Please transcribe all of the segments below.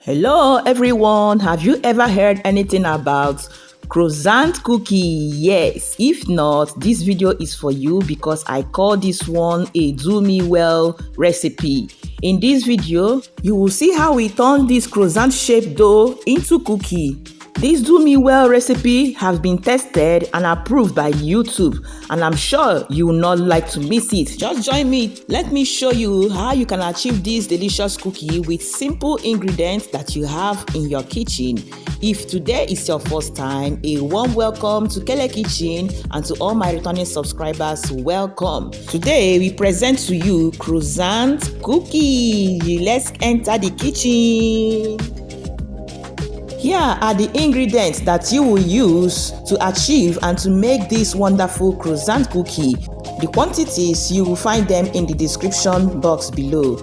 Hello everyone, have you ever heard anything about croissant cookie? Yes, if not, this video is for you because I call this one a do me well recipe. In this video, you will see how we turn this croissant shaped dough into cookie. This do me well recipe has been tested and approved by YouTube, and I'm sure you will not like to miss it. Just join me. Let me show you how you can achieve this delicious cookie with simple ingredients that you have in your kitchen. If today is your first time, a warm welcome to Kele Kitchen, and to all my returning subscribers, welcome. Today we present to you croissant cookie. Let's enter the kitchen. Here are the ingredients that you will use to achieve and to make this wonderful croissant cookie. The quantities, you will find them in the description box below.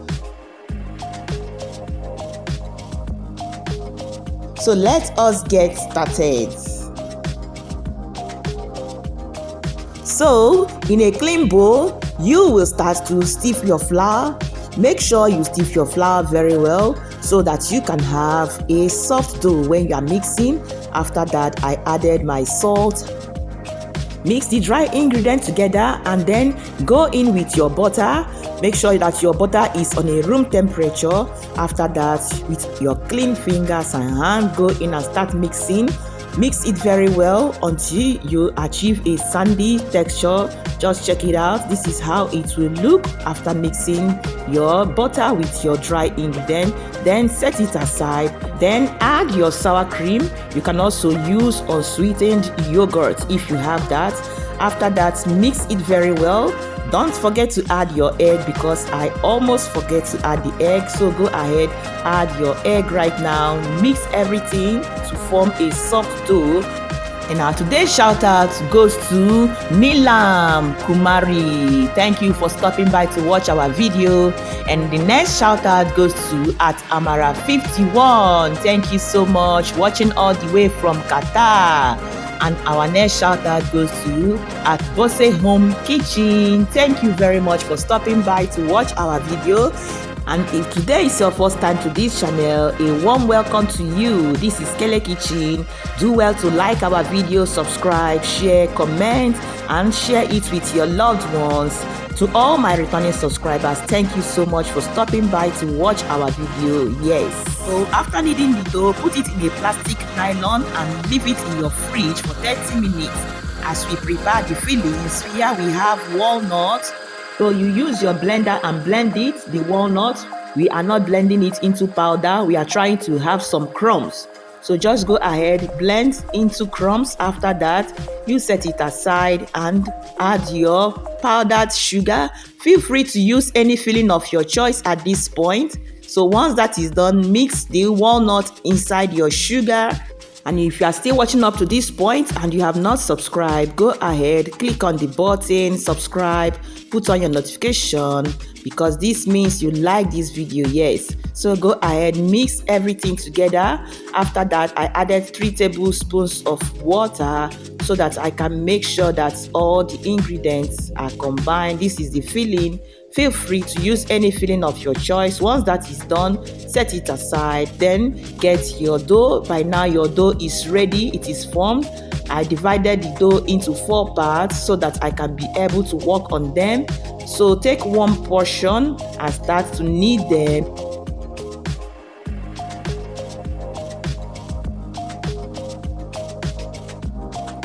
So let us get started. So in a clean bowl, you will start to stiff your flour. Make sure you stiff your flour very well so that you can have a soft dough when you are mixing. After that, I added my salt. Mix the dry ingredients together and then go in with your butter. Make sure that your butter is on a room temperature. After that, with your clean fingers and hand, go in and start mixing. Mix it very well until you achieve a sandy texture. Just check it out. This is how it will look after mixing your butter with your dry ingredient. Then set it aside. Then add your sour cream. You can also use unsweetened yogurt if you have that. After that, mix it very well. Don't forget to add your egg because I almost forget to add the egg. So go ahead, add your egg right now. Mix everything to form a soft dough. And our today's shout out goes to Nilam Kumari. Thank you for stopping by to watch our video. And the next shout out goes to at Amara51. Thank you so much, watching all the way from Qatar. And our next shout out goes to at Bosse Home Kitchen. Thank you very much for stopping by to watch our video. And if today is your first time to this channel, a warm welcome to you. This is Kele Kitchen. Do well to like our video, subscribe, share, comment, and share it with your loved ones. To all my returning subscribers, thank you so much for stopping by to watch our video. Yes. So after kneading the dough, put it in a plastic nylon and leave it in your fridge for 30 minutes. As we prepare the fillings, here we have walnut. So you use your blender and blend it, the walnut. We are not blending it into powder. We are trying to have some crumbs. So just go ahead, blend into crumbs. After that, you set it aside and add your powdered sugar. Feel free to use any filling of your choice at this point. So once that is done, mix the walnut inside your sugar. And if you are still watching up to this point and you have not subscribed, go ahead, click on the button, subscribe, put on your notification because this means you like this video. Yes. So go ahead, mix everything together. After that, I added 3 tablespoons of water so that I can make sure that all the ingredients are combined. This is the filling. Feel free to use any filling of your choice. Once that is done, set it aside. Then get your dough. By now, your dough is ready. It is formed. I divided the dough into 4 parts so that I can be able to work on them. So take one portion and start to knead them.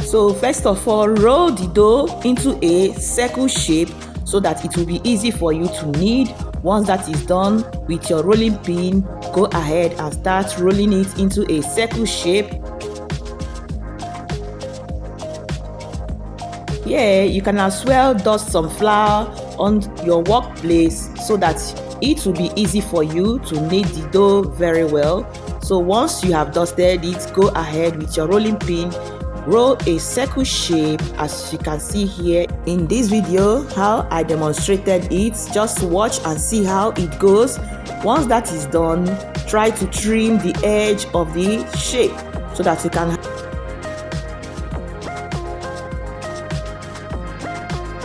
So first of all, roll the dough into a circle shape so that it will be easy for you to knead. Once that is done, with your rolling pin, go ahead and start rolling it into a circle shape. Here, you can as well dust some flour on your workplace so that it will be easy for you to knead the dough very well. So once you have dusted it, go ahead with your rolling pin. Roll a circle shape as you can see here in this video how I demonstrated it. Just watch and see how it goes. Once that is done, try to trim the edge of the shape so that you can.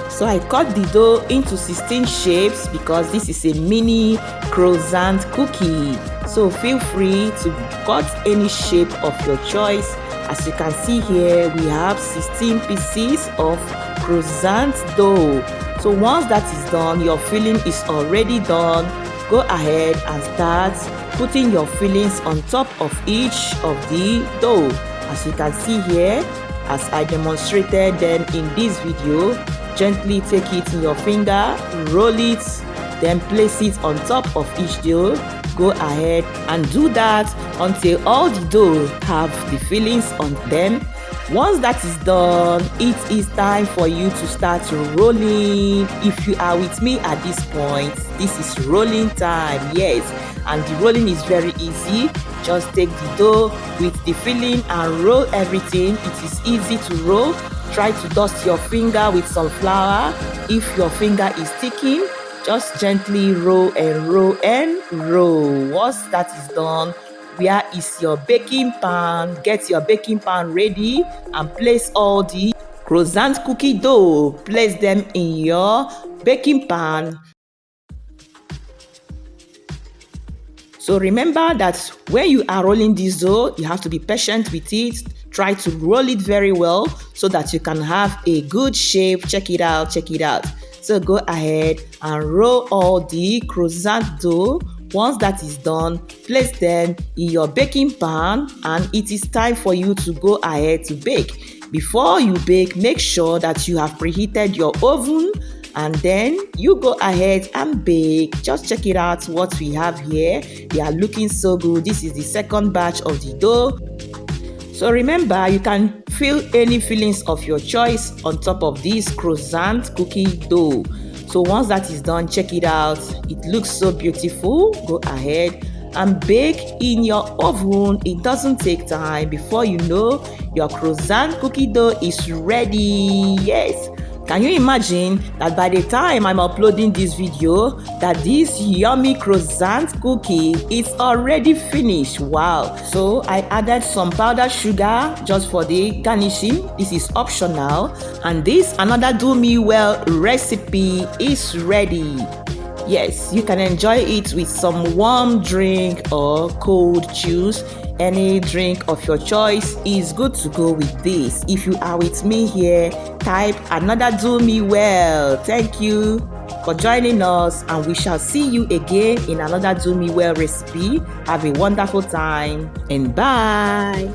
So I cut the dough into 16 shapes because this is a mini croissant cookie. So feel free to cut any shape of your choice. As you can see here, we have 16 pieces of croissant dough. So once that is done, your filling is already done. Go ahead and start putting your fillings on top of each of the dough. As you can see here, as I demonstrated then in this video, gently take it in your finger, roll it, then place it on top of each dough. Go ahead and do that until all the dough have the fillings on them. Once that is done, it is time for you to start rolling. If you are with me at this point, this is rolling time, yes. And the rolling is very easy. Just take the dough with the filling and roll everything. It is easy to roll. Try to dust your finger with some flour. If your finger is sticking, just gently roll and roll and roll. Once that is done, where is your baking pan? Get your baking pan ready and place all the croissant cookie dough. Place them in your baking pan. So remember that when you are rolling this dough, you have to be patient with it. Try to roll it very well so that you can have a good shape. Check it out, check it out. So go ahead and roll all the croissant dough. Once that is done, place them in your baking pan and it is time for you to go ahead to bake. Before you bake, make sure that you have preheated your oven and then you go ahead and bake. Just check it out what we have here. They are looking so good. This is the second batch of the dough. So remember, you can fill any fillings of your choice on top of this croissant cookie dough. So once that is done, check it out. It looks so beautiful. Go ahead and bake in your oven. It doesn't take time. Before you know, your croissant cookie dough is ready. Yes. Can you imagine that by the time I'm uploading this video, that this yummy croissant cookie is already finished? Wow. So I added some powdered sugar just for the garnishing. This is optional. And this another do me well recipe is ready. Yes, you can enjoy it with some warm drink or cold juice. Any drink of your choice is good to go with this. If you are with me here, type another do me well. Thank you for joining us and we shall see you again in another do me well recipe. Have a wonderful time and bye.